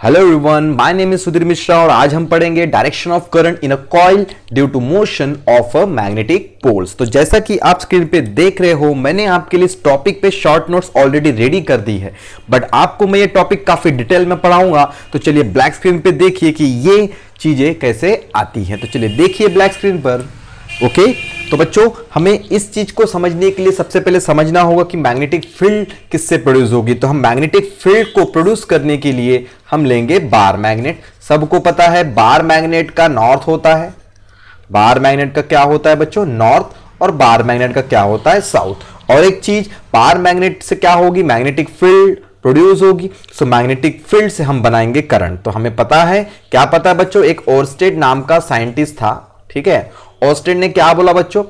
Hello everyone, my name is Sudhir Mishra और आज हम पढ़ेंगे direction of current in a coil due to motion of a magnetic poles. तो जैसा कि आप स्क्रीन पे देख रहे हो, मैंने आपके लिए इस टॉपिक पे शॉर्ट नोट्स ऑलरेडी रेडी कर दी है, बट आपको मैं ये टॉपिक काफी डिटेल में पढ़ाऊंगा। तो चलिए ब्लैक स्क्रीन पे देखिए कि ये चीजें कैसे आती हैं। तो चलिए देखिए ब्लैक स्क्रीन पर। ओके तो बच्चों, हमें इस चीज को समझने के लिए सबसे पहले समझना होगा कि मैग्नेटिक फील्ड किससे प्रोड्यूस होगी। तो हम मैग्नेटिक फील्ड को प्रोड्यूस करने के लिए हम लेंगे बार मैग्नेट। सबको पता है बार मैग्नेट का नॉर्थ होता है, बार मैग्नेट का क्या होता है बच्चों, नॉर्थ, और बार मैग्नेट का क्या होता है, साउथ। और एक चीज, बार मैग्नेट से क्या होगी, मैग्नेटिक फील्ड प्रोड्यूस होगी। सो मैग्नेटिक फील्ड से हम बनाएंगे करंट। तो हमें पता है, क्या पता है बच्चों, एक ओरस्टेड नाम का साइंटिस्ट था, ठीक है। ओरस्टेड ने क्या बोला बच्चों,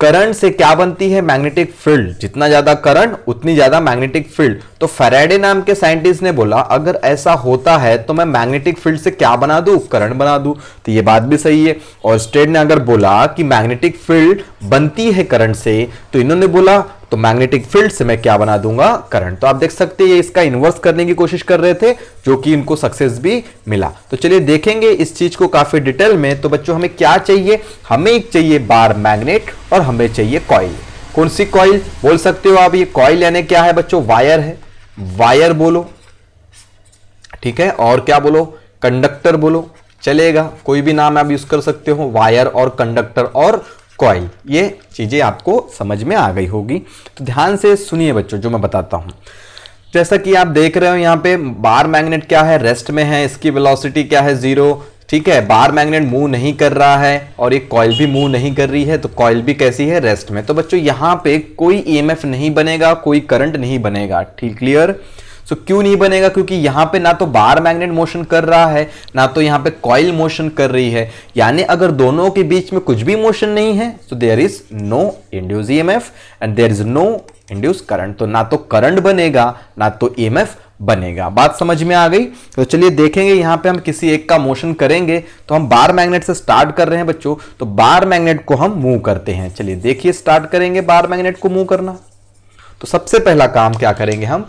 करंट से क्या बनती है, मैग्नेटिक फील्ड। जितना ज्यादा करंट उतनी ज्यादा मैग्नेटिक फील्ड। तो फैराडे नाम के साइंटिस्ट ने बोला अगर ऐसा होता है तो मैं मैग्नेटिक फील्ड से क्या बना दूं, करंट बना दूं। तो ये बात भी सही है। ओरस्टेड ने अगर बोला कि मैग्नेटिक फील्ड बनती है करंट से, तो इन्होंने बोला तो मैग्नेटिक फील्ड से मैं क्या बना दूंगा, करंट। तो आप देख सकते हैं ये इसका इन्वर्स करने की कोशिश कर रहे थे, जो कि इनको सक्सेस भी मिला। तो चलिए देखेंगे इस चीज को काफी डिटेल में। तो बच्चों हमें क्या चाहिए, हमें एक चाहिए बार मैग्नेट और हमें चाहिए कॉइल। कौन सी कॉइल बोल सकते हो आप, ये कॉइल यानी क्या है बच्चों, वायर है, वायर बोलो, ठीक है। और क्या बोलो, कंडक्टर बोलो, चलेगा, कोई भी नाम आप यूज कर सकते हो। वायर और कंडक्टर और कॉइल, ये चीजें आपको समझ में आ गई होगी। तो ध्यान से सुनिए बच्चों जो मैं बताता हूं। जैसा कि आप देख रहे हो यहाँ पे बार मैग्नेट क्या है, रेस्ट में है, इसकी वेलोसिटी क्या है, 0, ठीक है। बार मैग्नेट मूव नहीं कर रहा है और ये कॉइल भी मूव नहीं कर रही है, तो कॉइल भी कैसी है, रेस्ट में। तो बच्चों यहाँ पे कोई ईएमएफ नहीं बनेगा, कोई करंट नहीं बनेगा, ठीक, क्लियर। सो क्यों नहीं बनेगा, क्योंकि यहां पे ना तो बार मैग्नेट मोशन कर रहा है, ना तो यहां पे कॉइल मोशन कर रही है। यानी अगर दोनों के बीच में कुछ भी मोशन नहीं है, तो there is no induce EMF and there is no induce current. तो ना तो करंट बनेगा ना तो ईएमएफ बनेगा। बात समझ में आ गई। तो चलिए देखेंगे, यहां पे हम किसी एक का मोशन करेंगे। तो हम बार मैग्नेट से स्टार्ट कर रहे हैं बच्चों, तो बार मैग्नेट को हम मूव करते हैं। चलिए देखिए, स्टार्ट करेंगे बार मैग्नेट को मूव करना। तो सबसे पहला काम क्या करेंगे हम,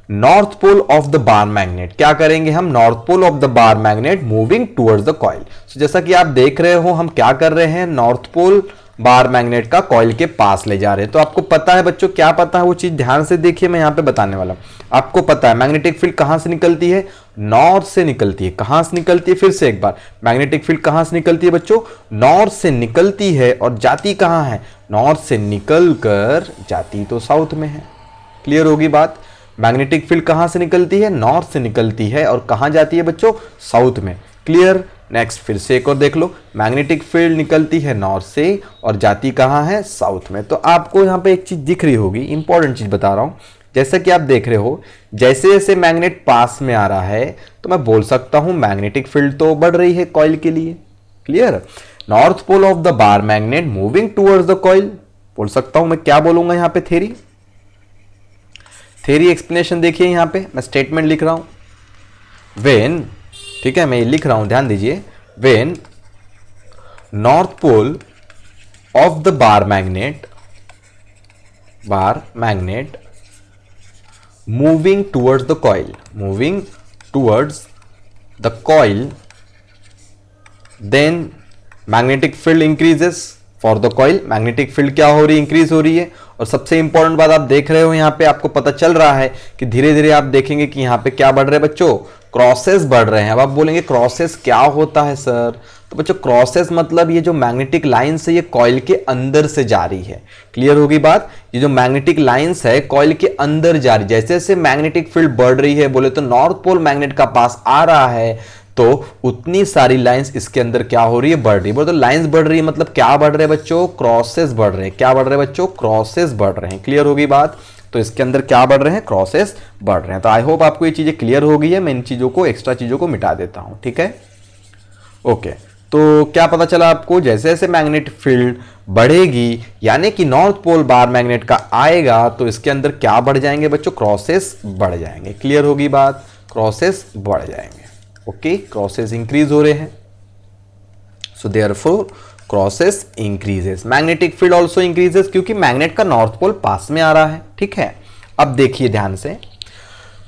north pole of the bar magnet, क्या करेंगे हम, north pole of the bar magnet moving towards the coil. So जैसा कि आप देख रहे हो, हम क्या कर रहे हैं, नॉर्थ पोल बार मैग्नेट का कॉइल के पास ले जा रहे हैं। तो आपको पता है बच्चों, क्या पता है वो चीज, ध्यान से देखिए, मैं यहां पे बताने वाला हूं। आपको पता है मैग्नेटिक फील्ड कहां से निकलती है, नॉर्थ से निकलती है। कहां से निकलती है, फिर से एक बार, मैग्नेटिक फील्ड कहां से निकलती है बच्चों, नॉर्थ से निकलती है, और जाती कहां है, नॉर्थ से निकलकर जाती तो साउथ में है। क्लियर होगी बात। मैग्नेटिक फील्ड कहां से निकलती है, नॉर्थ से निकलती है, और कहां जाती है बच्चों, साउथ में। क्लियर। नेक्स्ट फिर से एक और देख लो, मैग्नेटिक फील्ड निकलती है नॉर्थ से और जाती कहां है, साउथ में। तो आपको यहां पे एक चीज दिख रही होगी, इंपॉर्टेंट चीज बता रहा हूं। जैसा कि आप देख रहे हो, जैसे जैसे मैग्नेट पास में आ रहा है, तो मैं बोल सकता हूं मैग्नेटिक फील्ड तो बढ़ रही है कॉइल के लिए। Clear. North pole of the bar magnet moving towards the coil, बोल सकता हूं मैं, क्या बोलूंगा यहां पे, थेरी एक्सप्लेनेशन देखिए, यहां पे मैं स्टेटमेंट लिख रहा हूं। वेन, ठीक है, मैं ये लिख रहा हूं, ध्यान दीजिए, when north pole of the bar magnet moving towards the coil, moving towards the coil, then magnetic field increases for the coil. Magnetic field क्या हो रही है, इंक्रीज हो रही है। और सबसे इंपॉर्टेंट बात आप देख रहे हो, यहां पे आपको पता चल रहा है कि धीरे धीरे आप देखेंगे कि यहां पे क्या बढ़ रहे हैं बच्चों, क्रॉसेस बढ़ रहे हैं। अब आप बोलेंगे क्रॉसेस क्या होता है सर, तो बच्चों क्रॉसेस मतलब ये जो मैग्नेटिक लाइंस है ये कॉइल के अंदर से जा रही है। क्लियर होगी बात। ये जो मैग्नेटिक लाइंस है कॉइल के अंदर जा रही है। जैसे जैसे मैग्नेटिक फील्ड बढ़ रही है, बोले तो नॉर्थ पोल मैग्नेट का पास आ रहा है, तो उतनी सारी लाइंस इसके अंदर क्या हो रही है, बढ़ रही है। बोले तो लाइंस बढ़ रही है मतलब क्या बढ़ रहे हैं बच्चों, क्रॉसेस बढ़ रहे हैं। क्या बढ़ रहे हैं बच्चों, क्रॉसेस बढ़ रहे हैं। क्लियर होगी बात। तो इसके अंदर क्या बढ़ रहे हैं, क्रॉसेस बढ़ रहे हैं। तो आई होप आपको ये चीजें क्लियर हो गई है। मैं इन चीजों को, एक्स्ट्रा चीजों को मिटा देता हूं, ठीक है। ओके, तो क्या पता चला आपको, जैसे जैसे मैग्नेटिक फील्ड बढ़ेगी, यानी कि नॉर्थ पोल बार मैग्नेट का आएगा, तो इसके अंदर क्या बढ़ जाएंगे बच्चों, क्रॉसेस बढ़ जाएंगे। क्लियर होगी बात, क्रॉसेस बढ़ जाएंगे। ओके, क्रॉसेस इंक्रीज हो रहे हैं, so therefore crosses increases, magnetic field also increases, क्योंकि मैग्नेट का नॉर्थ पोल पास में आ रहा है। ठीक है, अब देखिए ध्यान से,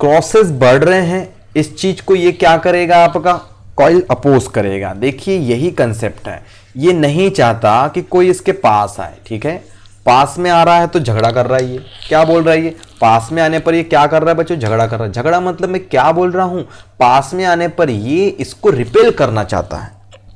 क्रॉसेस बढ़ रहे हैं इस चीज को ये क्या करेगा, आपका कॉइल अपोज करेगा। देखिए यही कंसेप्ट है, ये नहीं चाहता कि कोई इसके पास आए, ठीक है। पास में आ रहा है तो झगड़ा कर रहा है, ये क्या बोल रहा है, ये पास में आने पर ये क्या कर रहा है बच्चों, झगड़ा कर रहा है। झगड़ा मतलब मैं क्या बोल रहा हूं, पास में आने पर ये इसको रिपेल करना चाहता है,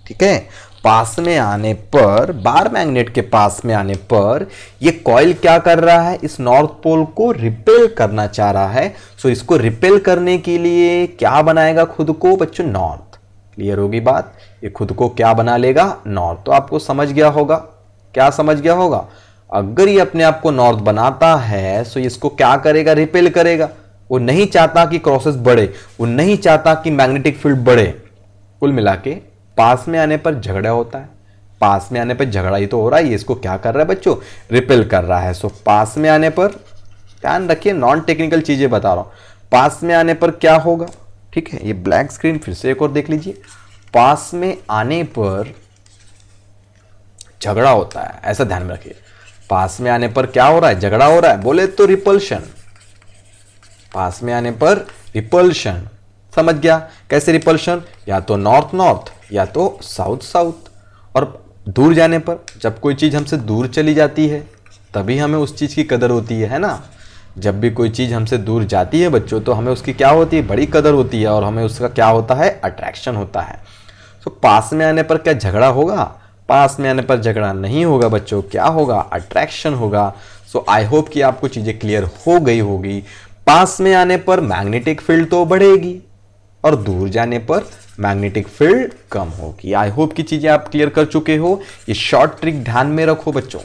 ठीक है। पास में आने पर, बार मैग्नेट के पास में आने पर ये कॉइल क्या कर रहा है, इस नॉर्थ पोल को रिपेल करना चाह रहा है। सो इसको रिपेल करने के लिए क्या बनाएगा खुद को बच्चों, नॉर्थ। क्लियर होगी बात, ये खुद को क्या बना लेगा, नॉर्थ। तो आपको समझ गया होगा, क्या समझ गया होगा, अगर ये अपने आप को नॉर्थ बनाता है सो इसको क्या करेगा, रिपेल करेगा। वो नहीं चाहता कि क्रॉसेस बढ़े, वो नहीं चाहता कि मैग्नेटिक फील्ड बढ़े। कुल मिला के पास में आने पर झगड़ा होता है, पास में आने पर झगड़ा ही तो हो रहा है। ये इसको क्या कर रहा है बच्चों, रिपेल कर रहा है। सो पास में आने पर, ध्यान रखिए नॉन टेक्निकल चीजें बता रहा हूं, पास में आने पर क्या होगा, ठीक है। ये ब्लैक स्क्रीन फिर से एक और देख लीजिए, पास में आने पर झगड़ा होता है, ऐसा ध्यान में रखिए। पास में आने पर क्या हो रहा है, झगड़ा हो रहा है, बोले तो रिपल्शन। पास में आने पर रिपल्शन, समझ गया कैसे रिपल्शन, या तो नॉर्थ नॉर्थ या तो साउथ साउथ। और दूर जाने पर, जब कोई चीज हमसे दूर चली जाती है तभी हमें उस चीज की कदर होती है ना। जब भी कोई चीज हमसे दूर जाती है बच्चों तो हमें उसकी क्या होती है, बड़ी कदर होती है, और हमें उसका क्या होता है, अट्रैक्शन होता है। तो पास में आने पर क्या झगड़ा होगा, पास में आने पर झगड़ा नहीं होगा बच्चों, क्या होगा, अट्रैक्शन होगा। सो आई होप कि आपको चीजें क्लियर हो गई होगी। पास में आने पर मैग्नेटिक फील्ड तो बढ़ेगी और दूर जाने पर मैग्नेटिक फील्ड कम होगी। आई होप की चीजें आप क्लियर कर चुके हो। ये शॉर्ट ट्रिक ध्यान में रखो बच्चों,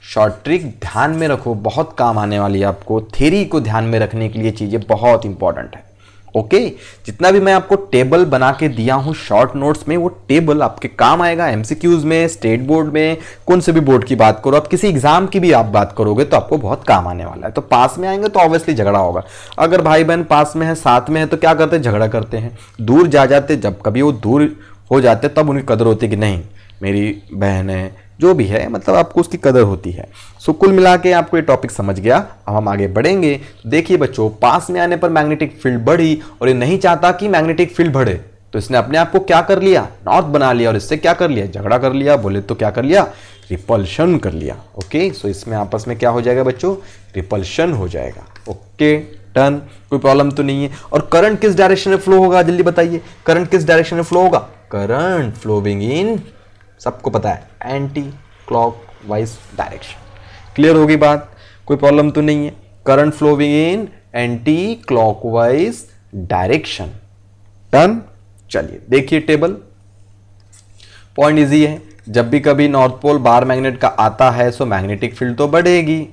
शॉर्ट ट्रिक ध्यान में रखो, बहुत काम आने वाली है आपको। थ्योरी को ध्यान में रखने के लिए चीजें बहुत इंपॉर्टेंट है। ओके, जितना भी मैं आपको टेबल बना के दिया हूं शॉर्ट नोट्स में, वो टेबल आपके काम आएगा एमसीक्यूज में, स्टेट बोर्ड में, कौन से भी बोर्ड की बात करो आप, किसी एग्जाम की भी आप बात करोगे तो आपको बहुत काम आने वाला है। तो पास में आएंगे तो ऑब्वियसली झगड़ा होगा। अगर भाई बहन पास में है, साथ में है, तो क्या करते हैं, झगड़ा करते हैं। दूर जा जाते, जब कभी वो दूर हो जाते तब उनकी कदर होती है कि नहीं मेरी बहन है, जो भी है, मतलब आपको उसकी कदर होती है। सो कुल मिला के आपको ये टॉपिक समझ गया। अब हम आगे बढ़ेंगे। देखिए बच्चों, पास में आने पर मैग्नेटिक फील्ड बढ़ी और ये नहीं चाहता कि मैग्नेटिक फील्ड बढ़े, तो इसने अपने आप को क्या कर लिया, नॉर्थ बना लिया, और इससे क्या कर लिया, झगड़ा कर लिया, बोले तो क्या कर लिया, रिपल्शन कर लिया। ओके, सो इसमें आपस में क्या हो जाएगा बच्चों, रिपल्शन हो जाएगा। ओके डन, कोई प्रॉब्लम तो नहीं है। और करंट किस डायरेक्शन में फ्लो होगा, जल्दी बताइए, करंट किस डायरेक्शन में फ्लो होगा, करंट फ्लोइंग इन, सबको पता है, एंटी क्लॉकवाइज डायरेक्शन। क्लियर होगी बात, कोई प्रॉब्लम तो नहीं है। Current flowing in anti clockwise direction, done. चलिए देखिए टेबल, पॉइंट इजी है। जब भी कभी नॉर्थ पोल बार मैग्नेट का आता है सो मैग्नेटिक फील्ड तो बढ़ेगी,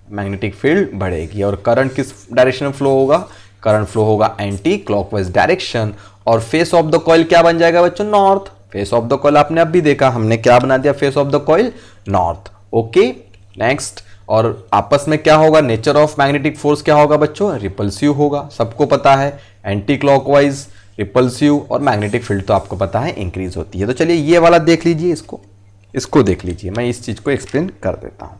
मैग्नेटिक फील्ड बढ़ेगी। और करंट किस डायरेक्शन में फ्लो होगा, करंट फ्लो होगा एंटी क्लॉकवाइज डायरेक्शन। और फेस ऑफ द कॉइल क्या बन जाएगा बच्चों, north. Face of the coil आपने अब भी देखा, हमने क्या बना दिया, face of the coil north. Okay next, और आपस में क्या होगा, नेचर ऑफ मैग्नेटिक फोर्स क्या होगा बच्चों, रिपल्सिव होगा, सबको पता है। एंटी क्लॉकवाइज, रिपल्सिव, और मैग्नेटिक फील्ड तो आपको पता है इंक्रीज होती है। तो चलिए ये वाला देख लीजिए, इसको देख लीजिए, मैं इस चीज को एक्सप्लेन कर देता हूं।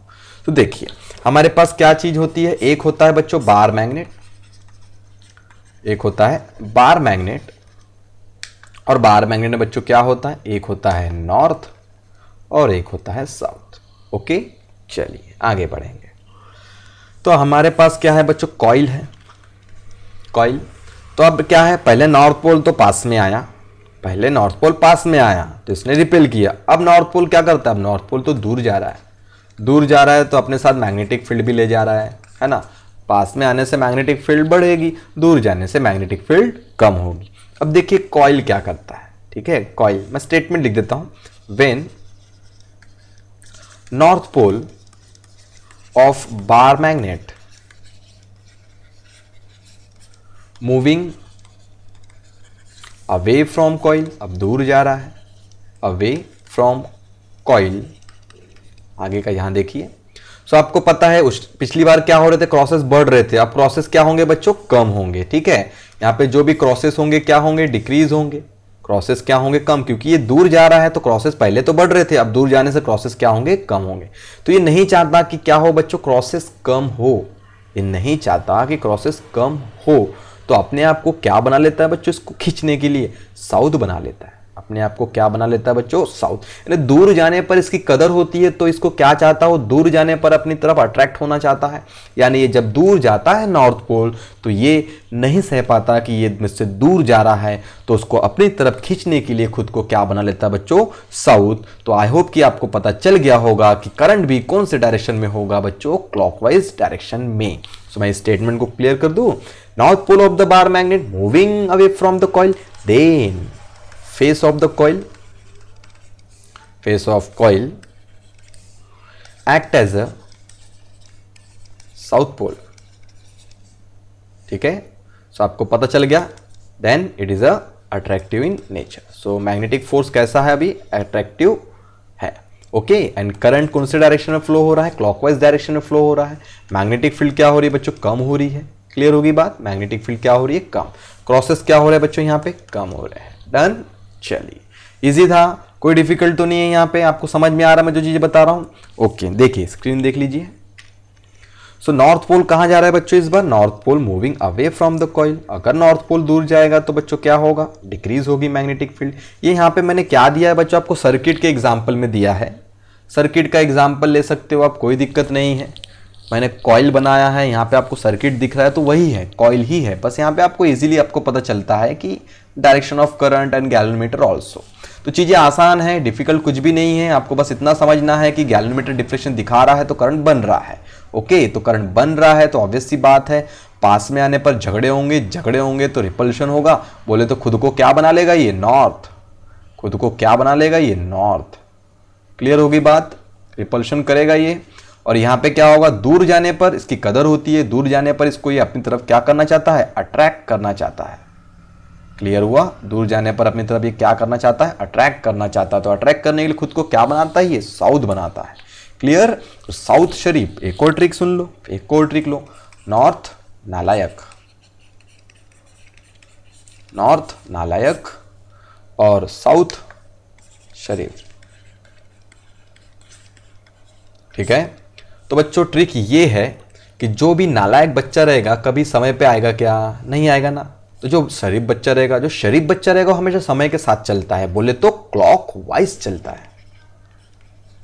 तो देखिए हमारे पास क्या चीज होती है, एक होता है बच्चों बार मैग्नेट, एक होता है बार मैग्नेट। और बार मैग्नेट में बच्चों क्या होता है, एक होता है नॉर्थ और एक होता है साउथ। ओके चलिए आगे बढ़ेंगे। तो हमारे पास क्या है बच्चों, कॉइल है, कॉइल। तो अब क्या है, पहले नॉर्थ पोल तो पास में आया, पहले नॉर्थ पोल पास में आया तो इसने रिपेल किया। अब नॉर्थ पोल क्या करता है, अब नॉर्थ पोल तो दूर जा रहा है, दूर जा रहा है तो अपने साथ मैग्नेटिक फील्ड भी ले जा रहा है ना। पास में आने से मैग्नेटिक फील्ड बढ़ेगी, दूर जाने से मैग्नेटिक फील्ड कम होगी। अब देखिए कॉइल क्या करता है, ठीक है। कॉइल, मैं स्टेटमेंट लिख देता हूं, when north pole of bar magnet moving away from coil, अब दूर जा रहा है, अवे फ्रॉम कॉइल। आगे का यहां देखिए। सो आपको पता है उस पिछली बार क्या हो रहे थे, क्रॉसेस बढ़ रहे थे, अब क्रॉसेस क्या होंगे बच्चों, कम होंगे। ठीक है, यहाँ पे जो भी क्रॉसेस होंगे क्या होंगे, डिक्रीज होंगे। क्रॉसेस क्या होंगे, कम, क्योंकि ये दूर जा रहा है तो क्रॉसेस पहले तो बढ़ रहे थे, अब दूर जाने से क्रॉसेस क्या होंगे, कम होंगे। तो ये नहीं चाहता कि क्या हो बच्चों, क्रॉसेस कम हो, ये नहीं चाहता कि क्रॉसेस कम हो। तो अपने आप को क्या बना लेता है बच्चों, इसको खींचने के लिए साउथ बना लेता है। अपने आप को क्या बना लेता है बच्चों, साउथ। यानी दूर जाने पर इसकी कदर होती है, तो इसको क्या चाहता हो, दूर जाने पर अपनी तरफ अट्रैक्ट होना चाहता है। यानी ये जब दूर जाता है नॉर्थ पोल, तो ये नहीं सह पाता कि ये मुझसे दूर जा रहा है, तो उसको अपनी तरफ खींचने के लिए खुद को क्या बना लेता है बच्चों, साउथ। तो आई होप कि आपको पता चल गया होगा कि करंट भी कौन से डायरेक्शन में होगा बच्चों, क्लॉकवाइज डायरेक्शन में। सो मैं इस स्टेटमेंट को क्लियर कर दूं, north pole of the bar magnet moving away from the coil, then face of the coil act as a south pole। ठीक है, सो आपको पता चल गया, then it is a attractive in nature. So magnetic force कैसा है, अभी attractive है। ओके, एंड करंट कौन से डायरेक्शन में फ्लो हो रहा है, क्लॉकवाइज डायरेक्शन में फ्लो हो रहा है। मैग्नेटिक फील्ड क्या हो रही है बच्चों, कम हो रही है। क्लियर होगी बात, मैग्नेटिक फील्ड क्या हो रही है, कम। क्रॉसेस क्या हो रहा है बच्चों, यहाँ पे कम हो रहे हैं। डन, चलिए इजी था, कोई डिफिकल्ट तो नहीं है। यहाँ पे आपको समझ में आ रहा है मैं जो चीजें बता रहा हूं। ओके, देखिए स्क्रीन देख लीजिए। सो नॉर्थ पोल कहां जा रहा है बच्चों, इस बार north pole moving away from the coil. अगर नॉर्थ पोल दूर जाएगा तो बच्चों क्या होगा, डिक्रीज होगी मैग्नेटिक फील्ड। ये यहाँ पे मैंने क्या दिया है बच्चों, आपको सर्किट के एग्जाम्पल में दिया है। सर्किट का एग्जाम्पल ले सकते हो आप, कोई दिक्कत नहीं है। मैंने कॉइल बनाया है, यहाँ पे आपको सर्किट दिख रहा है तो वही है, कॉइल ही है। बस यहाँ पे आपको इजीली आपको पता चलता है कि direction of current and galvanometer also. तो चीज़ें आसान है, डिफिकल्ट कुछ भी नहीं है। आपको बस इतना समझना है कि गैलोमीटर डिफ्लेक्शन दिखा रहा है तो करंट बन रहा है। ओके, तो करंट बन रहा है तो ऑब्वियस सी बात है, पास में आने पर झगड़े होंगे तो रिपल्शन होगा। बोले तो खुद को क्या बना लेगा ये, नॉर्थ। खुद को क्या बना लेगा ये, नॉर्थ। क्लियर होगी बात, रिपल्शन करेगा ये। और यहाँ पे क्या होगा, दूर जाने पर इसकी कदर होती है, दूर जाने पर इसको ये अपनी तरफ क्या करना चाहता है, अट्रैक्ट करना चाहता है। क्लियर हुआ, दूर जाने पर अपनी तरफ ये क्या करना चाहता है, अट्रैक्ट करना चाहता है। तो अट्रैक्ट करने के लिए खुद को क्या बनाता है, ये साउथ बनाता है। क्लियर, तो साउथ शरीफ। एक और ट्रिक सुन लो, एक और ट्रिक लो, नॉर्थ नालायक, नॉर्थ नालायक और साउथ शरीफ। ठीक है, तो बच्चों ट्रिक ये है कि जो भी नालायक बच्चा रहेगा कभी समय पे आएगा क्या, नहीं आएगा ना। तो जो शरीफ बच्चा रहेगा, जो शरीफ बच्चा रहेगा वो हमेशा समय के साथ चलता है, बोले तो क्लॉक वाइज चलता है।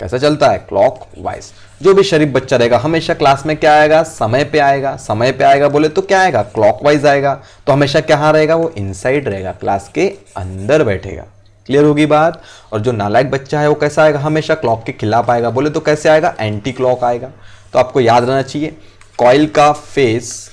कैसा चलता है, क्लॉक वाइज। जो भी शरीफ बच्चा रहेगा हमेशा क्लास में क्या आएगा, समय पे आएगा। समय पे आएगा बोले तो क्या आएगा, क्लॉक वाइज आएगा। तो हमेशा कहाँ रहेगा, वो इनसाइड रहेगा, क्लास के अंदर बैठेगा। क्लियर होगी बात। और जो नालायक बच्चा है वो कैसा आएगा, हमेशा क्लॉक के खिलाफ आएगा। बोले तो कैसे आएगा, एंटी क्लॉक आएगा। तो आपको याद रहना चाहिए, कॉइल का फेस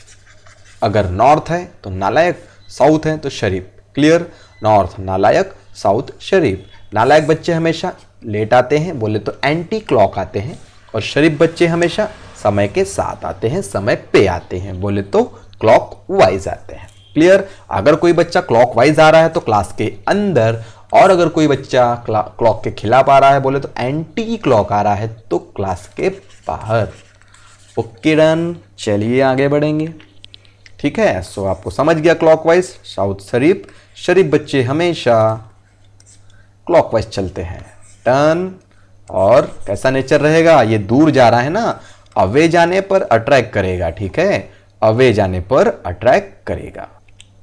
अगर नॉर्थ है तो नालायक, साउथ है तो शरीफ। क्लियर, नॉर्थ नालायक, साउथ शरीफ। नालायक बच्चे हमेशा लेट आते हैं, बोले तो एंटी क्लॉक आते हैं। और शरीफ बच्चे हमेशा समय के साथ आते हैं, समय पे आते हैं, बोले तो क्लॉक वाइज आते हैं। क्लियर, अगर कोई बच्चा क्लॉक वाइज आ रहा है तो क्लास के अंदर, और अगर कोई बच्चा क्लॉक के खिलाफ आ रहा है, बोले तो एंटी क्लॉक आ रहा है, तो क्लास के बाहर। ओके डन, चलिए आगे बढ़ेंगे। ठीक है, सो आपको समझ गया क्लॉकवाइज, साउथ शरीफ। शरीफ बच्चे हमेशा क्लॉकवाइज चलते हैं। टर्न, और कैसा नेचर रहेगा, ये दूर जा रहा है ना, अवे जाने पर अट्रैक्ट करेगा। ठीक है, अवे जाने पर अट्रैक्ट करेगा।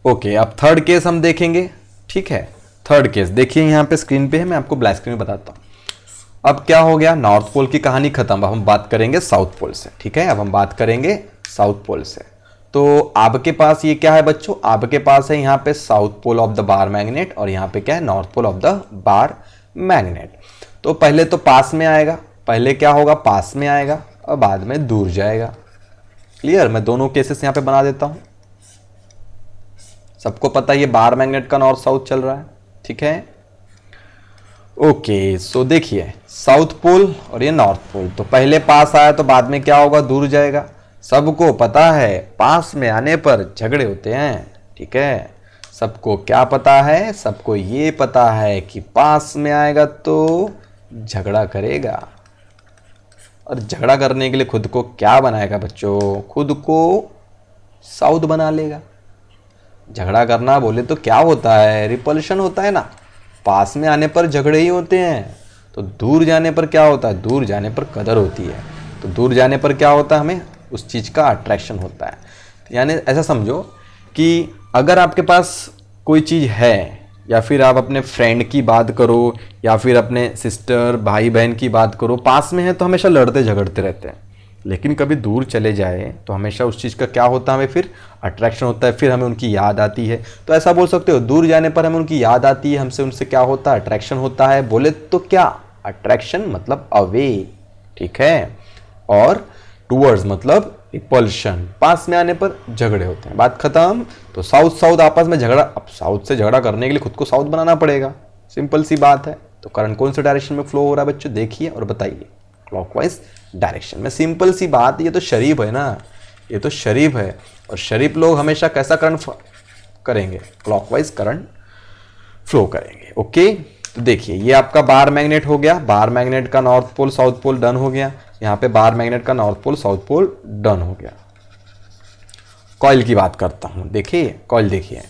ओके, अब थर्ड केस हम देखेंगे। ठीक है, थर्ड केस देखिए यहाँ पे स्क्रीन पे है, मैं आपको ब्लैक स्क्रीन में बताता हूँ। अब क्या हो गया, नॉर्थ पोल की कहानी खत्म। अब हम बात करेंगे साउथ पोल से। ठीक है, अब हम बात करेंगे साउथ पोल से। तो आपके पास ये क्या है बच्चों, आपके पास है यहाँ पे south pole of the bar magnet, और यहाँ पे क्या है, north pole of the bar magnet. तो पहले तो पास में आएगा, पहले क्या होगा, पास में आएगा और बाद में दूर जाएगा। क्लियर, मैं दोनों केसेस यहाँ पे बना देता हूँ। सबको पता है ये बार मैग्नेट का नॉर्थ साउथ चल रहा है। ठीक है, ओके, सो देखिए साउथ पोल और ये नॉर्थ पोल, तो पहले पास आया तो बाद में क्या होगा, दूर जाएगा। सबको पता है पास में आने पर झगड़े होते हैं। ठीक है, सबको क्या पता है, सबको ये पता है कि पास में आएगा तो झगड़ा करेगा। और झगड़ा करने के लिए खुद को क्या बनाएगा बच्चों, खुद को साउथ बना लेगा। झगड़ा करना बोले तो क्या होता है, रिपल्शन होता है ना। पास में आने पर झगड़े ही होते हैं, तो दूर जाने पर क्या होता है, दूर जाने पर कदर होती है। तो दूर जाने पर क्या होता है, हमें उस चीज़ का अट्रैक्शन होता है। यानी ऐसा समझो कि अगर आपके पास कोई चीज़ है, या फिर आप अपने फ्रेंड की बात करो, या फिर अपने सिस्टर भाई बहन की बात करो, पास में है तो हमेशा लड़ते झगड़ते रहते हैं, लेकिन कभी दूर चले जाए तो हमेशा उस चीज़ का क्या होता है, हमें फिर अट्रैक्शन होता है, फिर हमें उनकी याद आती है। तो ऐसा बोल सकते हो, दूर जाने पर हमें उनकी याद आती है, हमसे उनसे क्या होता है, अट्रैक्शन होता है। बोले तो क्या, अट्रैक्शन मतलब अवे, ठीक है, और टूवर्ड्स मतलब रिपल्शन, पास में आने पर झगड़े होते हैं, बात खत्म। तो साउथ साउथ आपस में झगड़ा, अब साउथ से झगड़ा करने के लिए खुद को साउथ बनाना पड़ेगा, सिंपल सी बात है। तो करंट कौन से डायरेक्शन में फ्लो हो रहा है बच्चों, देखिए और बताइए, क्लॉकवाइज डायरेक्शन में। सिंपल सी बात, ये तो शरीफ है ना, ये तो शरीफ है, और शरीफ लोग हमेशा कैसा करंट करेंगे, क्लॉकवाइज करंट फ्लो करेंगे। ओके, तो देखिए ये आपका बार मैग्नेट हो गया, बार मैग्नेट का north pole south pole done हो गया, यहाँ पे बार मैग्नेट का north pole south pole done हो गया। कॉइल की बात करता हूं, देखिए कॉइल, देखिए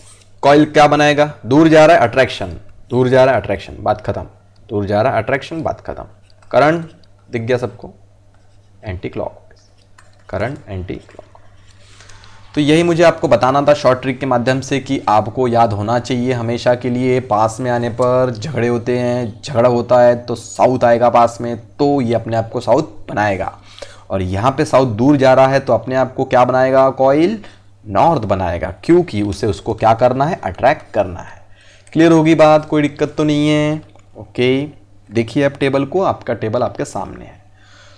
कॉइल क्या बनाएगा, दूर जा रहा है अट्रैक्शन, दूर जा रहा है अट्रैक्शन, बात खत्म, दूर जा रहा है अट्रैक्शन, बात खत्म। करंट दिख गया सबको, anti clockwise, current anti clock. तो यही मुझे आपको बताना था शॉर्ट ट्रिक के माध्यम से कि आपको याद होना चाहिए हमेशा के लिए, पास में आने पर झगड़े होते हैं, झगड़ा होता है तो साउथ आएगा पास में, तो ये अपने आप को साउथ बनाएगा, और यहाँ पे साउथ दूर जा रहा है तो अपने आप को क्या बनाएगा, कॉइल नॉर्थ बनाएगा, क्योंकि उसे उसको क्या करना है, अट्रैक्ट करना है। क्लियर होगी बात, कोई दिक्कत तो नहीं है। ओके, देखिए अब टेबल को, आपका टेबल आपके सामने है।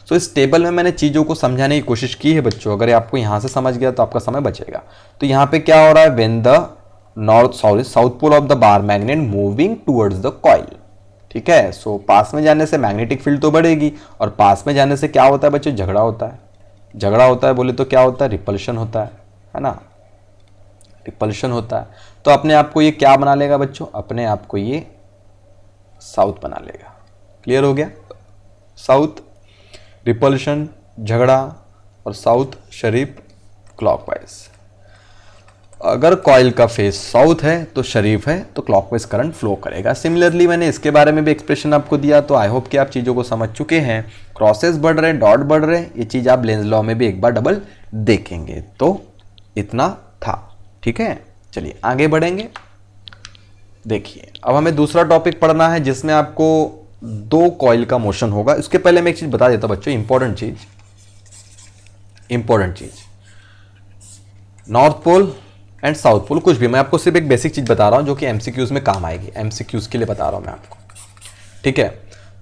तो इस टेबल में मैंने चीज़ों को समझाने की कोशिश की है बच्चों, अगर आपको यहाँ से समझ गया तो आपका समय बचेगा। तो यहाँ पे क्या हो रहा है, when the north south pole of the bar magnet moving towards the coil, ठीक है। सो पास में जाने से मैग्नेटिक फील्ड तो बढ़ेगी, और पास में जाने से क्या होता है बच्चों, झगड़ा होता है। झगड़ा होता है बोले तो क्या होता है, रिपल्शन होता है ना, रिपल्शन होता है। तो अपने आप को ये क्या बना लेगा बच्चों, अपने आप को ये साउथ बना लेगा। क्लियर हो गया, साउथ रिपल्शन झगड़ा, और साउथ शरीफ क्लॉकवाइज। अगर कॉइल का फेस साउथ है तो शरीफ है तो क्लॉकवाइज करंट फ्लो करेगा। सिमिलरली मैंने इसके बारे में भी एक्सप्रेशन आपको दिया, तो आई होप कि आप चीज़ों को समझ चुके हैं। क्रॉसेस बढ़ रहे, डॉट बढ़ रहे, ये चीज़ आप लेंज लॉ में भी एक बार डबल देखेंगे। तो इतना था, ठीक है। चलिए आगे बढ़ेंगे। देखिए अब हमें दूसरा टॉपिक पढ़ना है जिसमें आपको दो कॉइल का मोशन होगा। इसके पहले मैं एक चीज बता देता हूं बच्चों, इंपॉर्टेंट चीज, north pole and south pole, कुछ भी मैं आपको सिर्फ एक बेसिक चीज बता रहा हूं जो कि एमसीक्यूज में काम आएगी, एमसीक्यूज के लिए बता रहा हूं मैं आपको, ठीक है।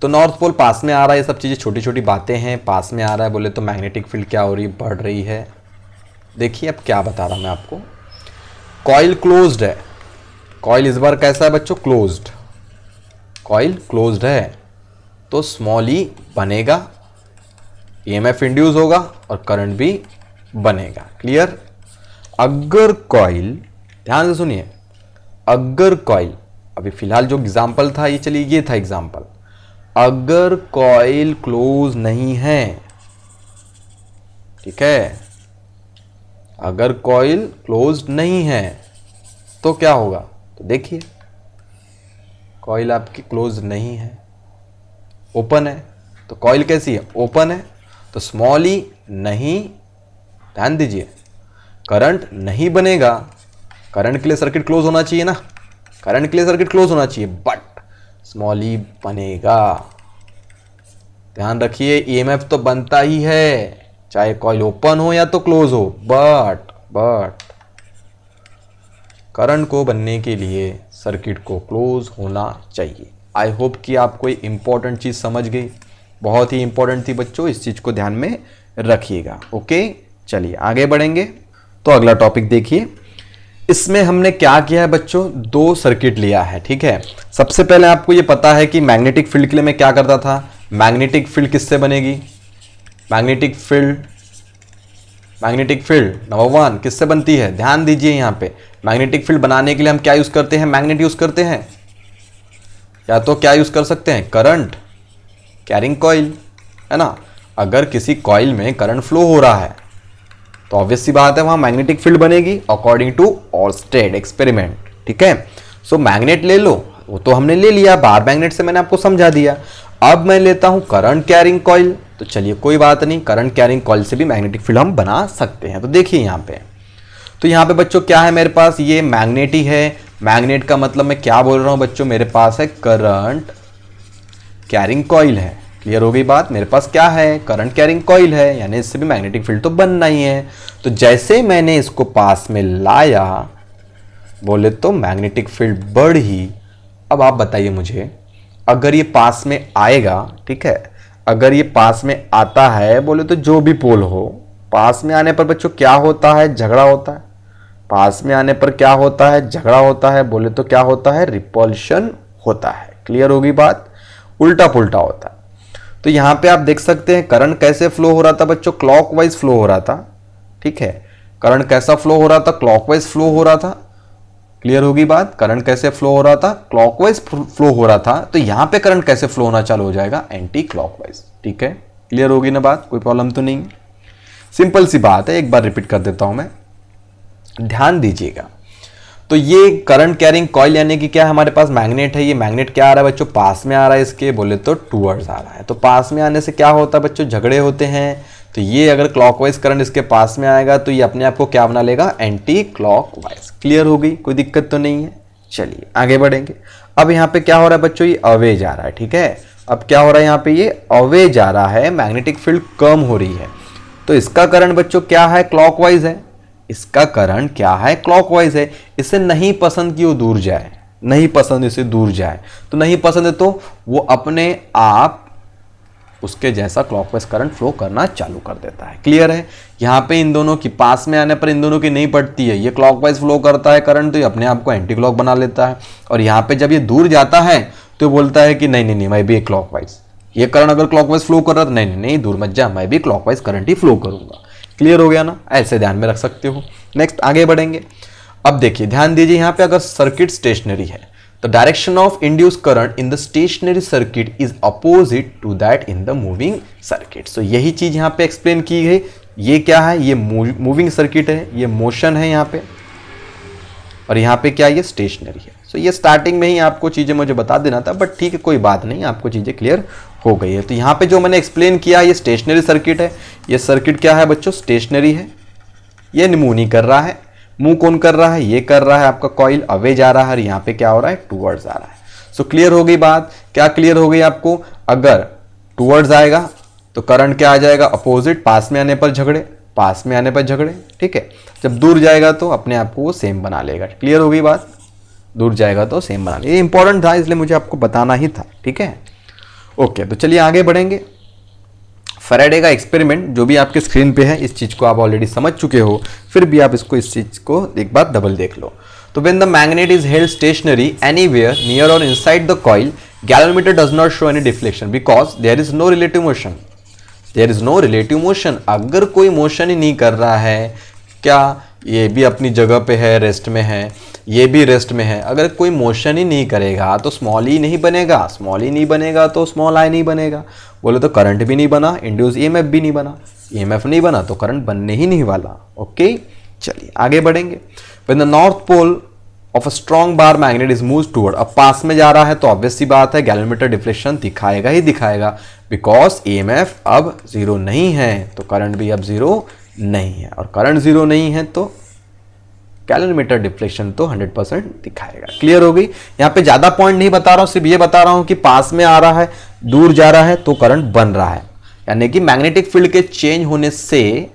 तो नॉर्थ पोल पास में आ रहा है, ये सब चीजें छोटी छोटी बातें हैं, पास में आ रहा है बोले तो मैग्नेटिक फील्ड क्या हो रही है, बढ़ रही है। देखिए अब क्या बता रहा हूं मैं आपको, कॉइल क्लोज्ड है, कॉइल इस बार कैसा है बच्चों, क्लोज्ड, कॉइल क्लोज्ड है तो स्मॉल ई बनेगा, ईएमएफ इंड्यूस होगा और करंट भी बनेगा। क्लियर। अगर कॉइल, ध्यान से सुनिए, अगर कॉइल, अभी फिलहाल जो एग्जांपल था ये, चलिए ये था एग्जांपल, अगर कॉइल क्लोज नहीं है, ठीक है, अगर कॉइल क्लोज नहीं है तो क्या होगा, तो देखिए कॉइल आपकी क्लोज नहीं है, ओपन है, तो कॉइल कैसी है, ओपन है, तो स्मॉल ई नहीं, ध्यान दीजिए, करंट नहीं बनेगा। करंट के लिए सर्किट क्लोज होना चाहिए ना, करंट के लिए सर्किट क्लोज होना चाहिए, बट स्मॉल ई बनेगा। ध्यान रखिए ईएमएफ तो बनता ही है, चाहे कॉइल ओपन हो या तो क्लोज हो, बट करंट को बनने के लिए सर्किट को क्लोज होना चाहिए। आई होप कि आपको ये इंपॉर्टेंट चीज समझ गई, बहुत ही इंपॉर्टेंट थी बच्चों, इस चीज को ध्यान में रखिएगा। ओके चलिए आगे बढ़ेंगे। तो अगला टॉपिक देखिए, इसमें हमने क्या किया है बच्चों, दो सर्किट लिया है, ठीक है। सबसे पहले आपको ये पता है कि मैग्नेटिक फील्ड के लिए मैं क्या करता था, मैग्नेटिक फील्ड किससे बनेगी, मैग्नेटिक फील्ड नंबर वन किससे बनती है, ध्यान दीजिए यहाँ पे, मैग्नेटिक फील्ड बनाने के लिए हम क्या यूज करते हैं, मैग्नेट यूज करते हैं, या तो क्या यूज कर सकते हैं, करंट कैरिंग कॉइल, है ना। अगर किसी कॉइल में करंट फ्लो हो रहा है तो ऑब्वियस सी बात है वहां मैग्नेटिक फील्ड बनेगी अकॉर्डिंग टू ऑर्स्टेड एक्सपेरिमेंट, ठीक है। सो मैग्नेट ले लो, वो तो हमने ले लिया, बार मैग्नेट से मैंने आपको समझा दिया। अब मैं लेता हूं करंट कैरिंग कॉइल, तो चलिए कोई बात नहीं, करंट कैरिंग कॉइल से भी मैग्नेटिक फील्ड हम बना सकते हैं। तो देखिए यहां पे, तो यहाँ पे बच्चों क्या है मेरे पास, ये मैग्नेट ही है। मैग्नेट का मतलब मैं क्या बोल रहा हूं बच्चों, मेरे पास है करंट कैरिंग कॉइल है। क्लियर हो गई बात, मेरे पास क्या है, करंट कैरिंग कॉइल है, यानी इससे भी मैग्नेटिक फील्ड तो बनना ही है। तो जैसे मैंने इसको पास में लाया, बोले तो मैग्नेटिक फील्ड बढ़ी। अब आप बताइए मुझे, अगर ये पास में आएगा, ठीक है, अगर ये पास में आता है, बोले तो जो भी पोल हो, पास में आने पर बच्चों क्या होता है, झगड़ा होता है। पास में आने पर क्या होता है, झगड़ा होता है, बोले तो क्या होता है, रिपल्शन होता है। क्लियर होगी बात, उल्टा पुल्टा होता है। तो यहां पे आप देख सकते हैं करंट कैसे फ्लो हो रहा था बच्चों, क्लॉकवाइज फ्लो हो रहा था। ठीक है, करंट कैसा फ्लो हो रहा था, क्लॉकवाइज फ्लो हो रहा था। क्लियर होगी बात, करंट कैसे फ्लो हो रहा था, क्लॉकवाइज फ्लो हो रहा था। तो यहां पे करंट कैसे फ्लो होना चालू हो जाएगा, एंटी क्लॉकवाइज। ठीक है, क्लियर होगी ना बात, कोई प्रॉब्लम तो नहीं। सिंपल सी बात है, एक बार रिपीट कर देता हूं मैं, ध्यान दीजिएगा। तो ये करंट कैरिंग कॉइल यानी कि क्या है, हमारे पास मैग्नेट है। ये मैग्नेट क्या आ रहा है बच्चों, पास में आ रहा है, इसके बोले तो टूवर्ड्स आ रहा है। तो पास में आने से क्या होता है बच्चों, झगड़े होते हैं। तो ये अगर क्लॉकवाइज करंट इसके पास में आएगा तो ये अपने आप को क्या बना लेगा, एंटी क्लॉकवाइज। क्लियर हो गई, कोई दिक्कत तो नहीं है। चलिए आगे बढ़ेंगे। अब यहाँ पे क्या हो रहा है बच्चों, ये अवे जा रहा है। ठीक है, अब क्या हो रहा है यहाँ पे, ये अवे जा रहा है, मैग्नेटिक फील्ड कम हो रही है। तो इसका करंट बच्चों क्या है, क्लॉकवाइज है। इसका करंट क्या है, क्लॉकवाइज है। इसे नहीं पसंद कि वो दूर जाए, नहीं पसंद इसे दूर जाए। तो नहीं पसंद है तो वो अपने आप उसके जैसा क्लॉकवाइज करंट फ्लो करना चालू कर देता है। क्लियर है, यहां पे इन दोनों की पास में आने पर इन दोनों की नहीं पड़ती है, ये क्लॉकवाइज फ्लो करता है करंट, तो ये अपने आप को एंटी क्लॉक बना लेता है। और यहां पे जब ये दूर जाता है तो बोलता है कि नहीं नहीं नहीं, मैं भी क्लॉकवाइज, ये करंट अगर क्लॉकवाइज फ्लो कर रहा था, नहीं नहीं नहीं दूर मत जा, मैं भी क्लॉकवाइज करंट ही फ्लो करूंगा। क्लियर हो गया ना, ऐसे ध्यान में रख सकते हो। नेक्स्ट आगे बढ़ेंगे। अब देखिए ध्यान दीजिए, यहां पे अगर सर्किट स्टेशनरी है तो direction of induced current in the stationary circuit is opposite to that in the moving circuit. So यही चीज यहां पे एक्सप्लेन की गई। ये क्या है, ये मूविंग सर्किट है, ये मोशन है यहां पे, और यहां पे क्या, ये स्टेशनरी है। सो ये स्टार्टिंग में ही आपको चीजें मुझे बता देना था, बट ठीक है कोई बात नहीं, आपको चीजें क्लियर हो गई है। तो यहां पे जो मैंने एक्सप्लेन किया, ये स्टेशनरी सर्किट है। ये सर्किट क्या है बच्चों, स्टेशनरी है। ये मूव नहीं कर रहा है, मूव कौन कर रहा है, ये कर रहा है आपका कॉइल, अवे जा रहा है, और यहाँ पे क्या हो रहा है, टूवर्ड्स आ रहा है। सो क्लियर हो गई बात, क्या क्लियर हो गई आपको, अगर टूवर्ड्स आएगा तो करंट क्या आ जाएगा, अपोजिट, पास में आने पर झगड़े, पास में आने पर झगड़े। ठीक है, जब दूर जाएगा तो अपने आप को वो सेम बना लेगा। क्लियर हो गई बात, दूर जाएगा तो सेम बना लेगा। ये इंपॉर्टेंट था इसलिए मुझे आपको बताना ही था। ठीक है, ओके, तो चलिए आगे बढ़ेंगे। फैराडे का एक्सपेरिमेंट जो भी आपके स्क्रीन पे है, इस चीज को आप ऑलरेडी समझ चुके हो, फिर भी आप इसको, इस चीज को एक बार डबल देख लो। तो when the magnet is held stationary anywhere near or inside the coil, galvanometer does not show any deflection because there is no relative motion. There is no relative motion, अगर कोई मोशन ही नहीं कर रहा है, क्या ये भी अपनी जगह पे है, रेस्ट में है, ये भी रेस्ट में है, अगर कोई मोशन ही नहीं करेगा तो स्मॉल ई नहीं बनेगा, स्मॉल ई नहीं बनेगा तो स्मॉल आई नहीं बनेगा, बोले तो करंट भी नहीं बना, इंड्यूस ईएमएफ भी नहीं बना, ईएमएफ नहीं बना तो करंट बनने ही नहीं वाला। ओके, चलिए आगे बढ़ेंगे। When the north pole of a strong bar magnet is moves toward, अब पास में जा रहा है तो ऑब्वियस सी बात है गैल्वेनोमीटर डिफ्लेक्शन दिखाएगा ही दिखाएगा, बिकॉज ईएमएफ अब जीरो नहीं है तो करंट भी अब जीरो नहीं है, और करंट जीरो नहीं है तो गैल्वेनोमीटर डिफ्लेक्शन तो 100% दिखाएगा। क्लियर हो गई, यहाँ पे ज्यादा पॉइंट नहीं बता रहा हूं, सिर्फ ये बता रहा हूं कि पास में आ रहा है, दूर जा रहा है तो करंट बन रहा है, यानी कि मैग्नेटिक फील्ड के चेंज होने से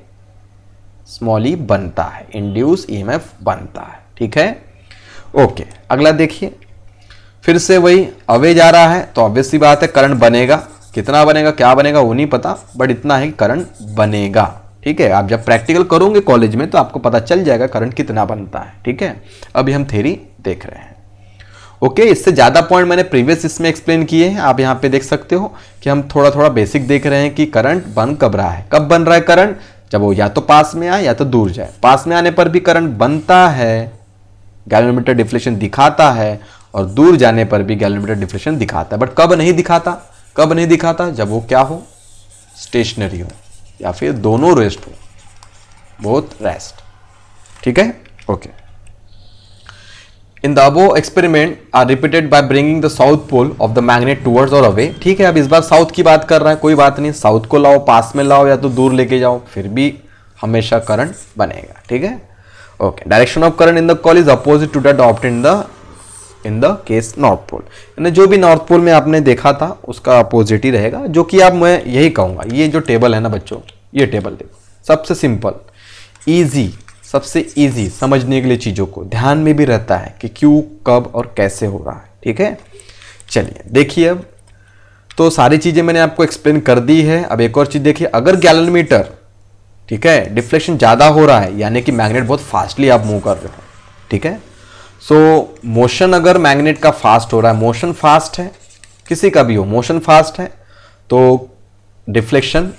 स्मॉल ई बनता है, इंड्यूस ईएमएफ बनता है। ठीक है, ओके, अगला देखिए, फिर से वही अवे जा रहा है तो ऑब्वियस सी बात है करंट बनेगा, कितना बनेगा क्या बनेगा वो नहीं पता, बट इतना है कि करंट बनेगा। ठीक है, आप जब प्रैक्टिकल करोगे कॉलेज में तो आपको पता चल जाएगा करंट कितना बनता है। ठीक है, अभी हम थ्योरी देख रहे हैं। ओके, इससे ज्यादा पॉइंट मैंने प्रीवियस इसमें एक्सप्लेन किए हैं, आप यहाँ पे देख सकते हो कि हम थोड़ा थोड़ा बेसिक देख रहे हैं कि करंट बन कब रहा है, कब बन रहा है करंट, जब वो या तो पास में आए या तो दूर जाए। पास में आने पर भी करंट बनता है, गैल्वेनोमीटर डिफ्लेक्शन दिखाता है, और दूर जाने पर भी गैल्वेनोमीटर डिफ्लेक्शन दिखाता है। बट कब नहीं दिखाता, कब नहीं दिखाता, जब वो क्या हो, स्टेशनरी हो, या फिर दोनों रेस्ट हो, बोथ रेस्ट। ठीक है, okay. In the above experiment are repeated by bringing the south pole of the magnet towards और अवे। ठीक है, अब इस बार साउथ की बात कर रहा है, कोई बात नहीं, साउथ को लाओ, पास में लाओ या तो दूर लेके जाओ, फिर भी हमेशा करंट बनेगा। ठीक है, okay, direction of current in the coil is opposite to that obtained in the case north pole, यानी जो भी नॉर्थ पोल में आपने देखा था उसका अपोजिट ही रहेगा, जो कि आप मैं यही कहूंगा। ये जो टेबल है ना बच्चों, ये टेबल देखो, सबसे सिंपल, इजी, सबसे इजी समझने के लिए, चीजों को ध्यान में भी रहता है कि क्यों, कब और कैसे हो रहा है। ठीक है, चलिए देखिए, अब तो सारी चीजें मैंने आपको एक्सप्लेन कर दी है। अब एक और चीज देखिए, अगर गैलोमीटर, ठीक है, डिफ्लेक्शन ज्यादा हो रहा है, यानी कि मैग्नेट बहुत फास्टली आप मूव कर रहे हो, ठीक है, सो मोशन अगर मैग्नेट का फास्ट हो रहा है, मोशन फास्ट है, किसी का भी हो, मोशन फास्ट है, तो डिफ्लेक्शन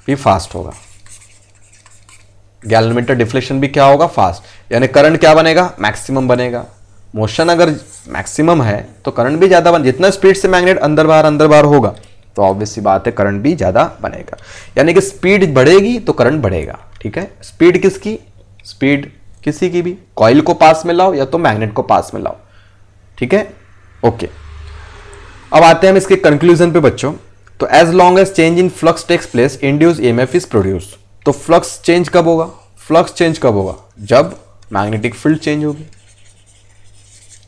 भी फास्ट होगा। गैलोमीटर डिफ्लेक्शन भी क्या होगा, फास्ट, यानी करंट क्या बनेगा, मैक्सिमम बनेगा। मोशन अगर मैक्सिमम है तो करंट भी ज्यादा जितना स्पीड से मैग्नेट अंदर बाहर होगा तो ऑब्वियस सी बात है करंट भी ज्यादा बनेगा, यानी कि स्पीड बढ़ेगी तो करंट बढ़ेगा। ठीक है, स्पीड किसकी, स्पीड किसी की भी, कॉइल को पास में लाओ या तो मैग्नेट को पास में लाओ। ठीक है, ओके, अब आते हैं हम इसके कंक्लूजन पे बच्चों। तो as long as change in flux takes place, induce EMF is produce. तो फ्लक्स चेंज कब होगा, फ्लक्स चेंज कब होगा, जब मैग्नेटिक फील्ड चेंज होगी।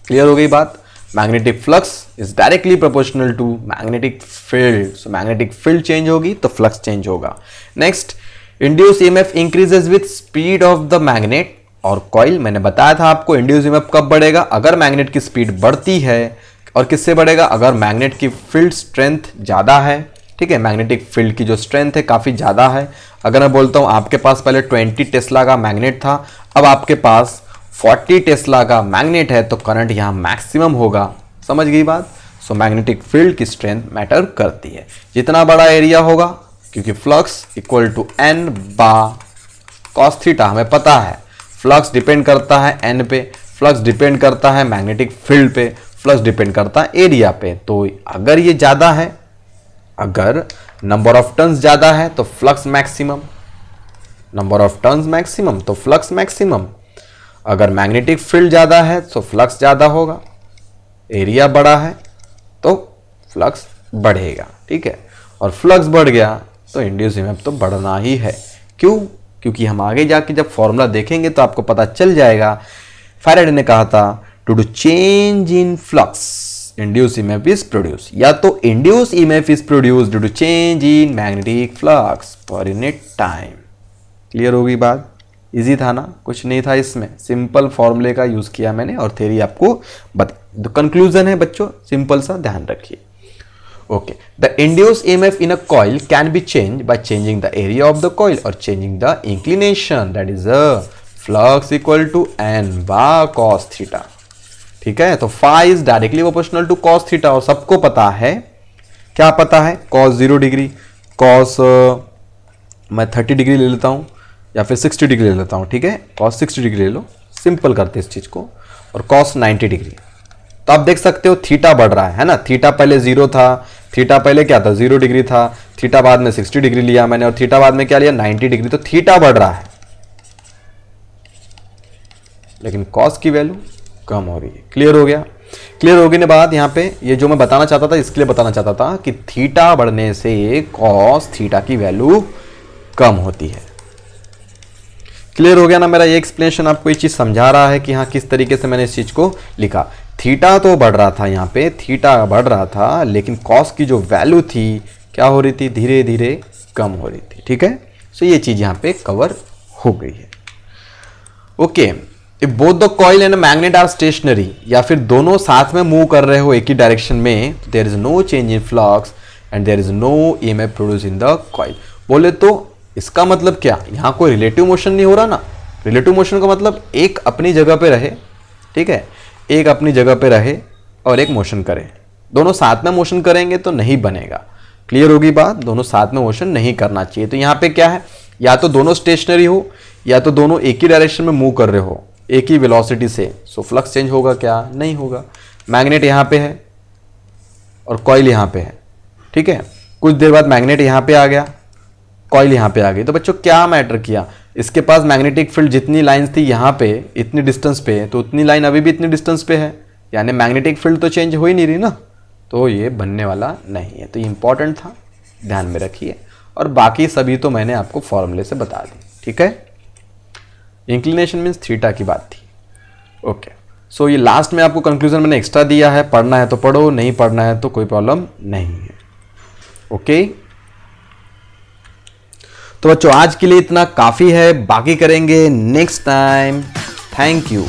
क्लियर हो गई बात, magnetic flux is directly proportional to magnetic field, so magnetic field change होगी तो फ्लक्स चेंज होगा। Next, induce EMF increases with speed of the magnet और कॉइल। मैंने बताया था आपको इंड्यूस ईएमएफ कब बढ़ेगा, अगर मैग्नेट की स्पीड बढ़ती है, और किससे बढ़ेगा, अगर मैग्नेट की फील्ड स्ट्रेंथ ज्यादा है। ठीक है, मैग्नेटिक फील्ड की जो स्ट्रेंथ है काफी ज्यादा है। अगर मैं बोलता हूं आपके पास पहले 20 टेस्ला का मैग्नेट था, अब आपके पास 40 टेस्ला का मैग्नेट है, तो करंट यहां मैक्सिमम होगा। समझ गई बात, सो मैग्नेटिक फील्ड की स्ट्रेंथ मैटर करती है। जितना बड़ा एरिया होगा, क्योंकि flux equal to N B A cos theta, हमें पता है फ्लक्स डिपेंड करता है एन पे, फ्लक्स डिपेंड करता है मैग्नेटिक फील्ड पे, फ्लक्स डिपेंड करता है एरिया पे। तो अगर ये ज्यादा है, अगर नंबर ऑफ टर्न्स ज्यादा है तो flux maximum, number of turns maximum तो फ्लक्स मैक्सिमम। अगर मैग्नेटिक फील्ड ज्यादा है तो फ्लक्स ज्यादा होगा, एरिया बड़ा है तो फ्लक्स बढ़ेगा। ठीक है, और फ्लक्स बढ़ गया तो इंड्यूस ईएमएफ तो बढ़ना ही है। क्यों, क्योंकि हम आगे जाके जब फॉर्मूला देखेंगे तो आपको पता चल जाएगा। फैराडे ने कहा था to do change in flux induce EMF is produce, या तो induce EMF is produce due to change in magnetic flux per unit time. Clear होगी बात, इजी था ना, कुछ नहीं था इसमें, सिंपल फॉर्मूले का यूज किया मैंने और थ्योरी आपको बता। कंक्लूजन है बच्चों, सिंपल सा, ध्यान रखिए। Okay, the induced EMF in a coil can be change by changing the area of the coil or changing the inclination, that is a flux equal to N B A cos theta. ठीक है, तो phi is directly proportional to cos theta, और सबको पता है, क्या पता है, कॉस 0 डिग्री, कॉस मैं 30 डिग्री ले लेता हूं या फिर 60 डिग्री ले लेता हूं। ठीक है, कॉस 60 डिग्री ले लो, सिंपल करते इस चीज को, और कॉस 90 डिग्री। तो आप देख सकते हो थीटा बढ़ रहा है ना, थीटा पहले 0 था, थीटा पहले क्या था, 0 डिग्री था, थीटा बाद में 60 डिग्री लिया मैंने, और थीटा बाद में क्या लिया, 90 डिग्री। तो थीटा बढ़ रहा है लेकिन कॉस की वैल्यू कम हो रही है। क्लियर हो गया, क्लियर हो गई ना बात। यहां पे ये जो मैं बताना चाहता था, इसके लिए बताना चाहता था कि थीटा बढ़ने से कॉस थीटा की वैल्यू कम होती है। क्लियर हो गया ना, मेरा ये एक्सप्लेनेशन आपको ये चीज समझा रहा है कि हाँ किस तरीके से मैंने इस चीज को लिखा। थीटा तो बढ़ रहा था, यहाँ पे थीटा बढ़ रहा था, लेकिन कॉस की जो वैल्यू थी क्या हो रही थी, धीरे धीरे कम हो रही थी। ठीक है, सो ये चीज यहाँ पे कवर हो गई है। Okay, if both the coil and magnet are stationary, या फिर दोनों साथ में मूव कर रहे हो एक ही डायरेक्शन में, there is no change in flux and there is no EMF produce in the coil. बोले तो इसका मतलब क्या, यहां कोई रिलेटिव मोशन नहीं हो रहा ना। रिलेटिव मोशन का मतलब एक अपनी जगह पे रहे, ठीक है, एक अपनी जगह पे रहे और एक मोशन करे। दोनों साथ में मोशन करेंगे तो नहीं बनेगा। क्लियर होगी बात, दोनों साथ में मोशन नहीं करना चाहिए। तो यहाँ पे क्या है, या तो दोनों स्टेशनरी हो या तो दोनों एक ही डायरेक्शन में मूव कर रहे हो एक ही वेलोसिटी से, सो फ्लक्स चेंज होगा क्या, नहीं होगा। मैग्नेट यहाँ पे है और कॉइल यहाँ पे है, ठीक है, कुछ देर बाद मैग्नेट यहाँ पे आ गया, कॉइल यहाँ पे आ गई। तो बच्चों क्या मैटर किया, इसके पास मैग्नेटिक फील्ड जितनी लाइंस थी यहाँ पे इतनी डिस्टेंस पे, तो उतनी लाइन अभी भी इतनी डिस्टेंस पे है, यानी मैग्नेटिक फील्ड तो चेंज हो ही नहीं रही ना, तो ये बनने वाला नहीं है। तो ये इंपॉर्टेंट था, ध्यान में रखिए। और बाकी सभी तो मैंने आपको फॉर्मूले से बता दी। ठीक है, इंक्लिनेशन मीन्स थीटा की बात थी। ओके, सो ये लास्ट में आपको कंक्लूजन मैंने एक्स्ट्रा दिया है, पढ़ना है तो पढ़ो, नहीं पढ़ना है तो कोई प्रॉब्लम नहीं है। ओके, तो बच्चों आज के लिए इतना काफी है, बाकी करेंगे नेक्स्ट टाइम। Thank you.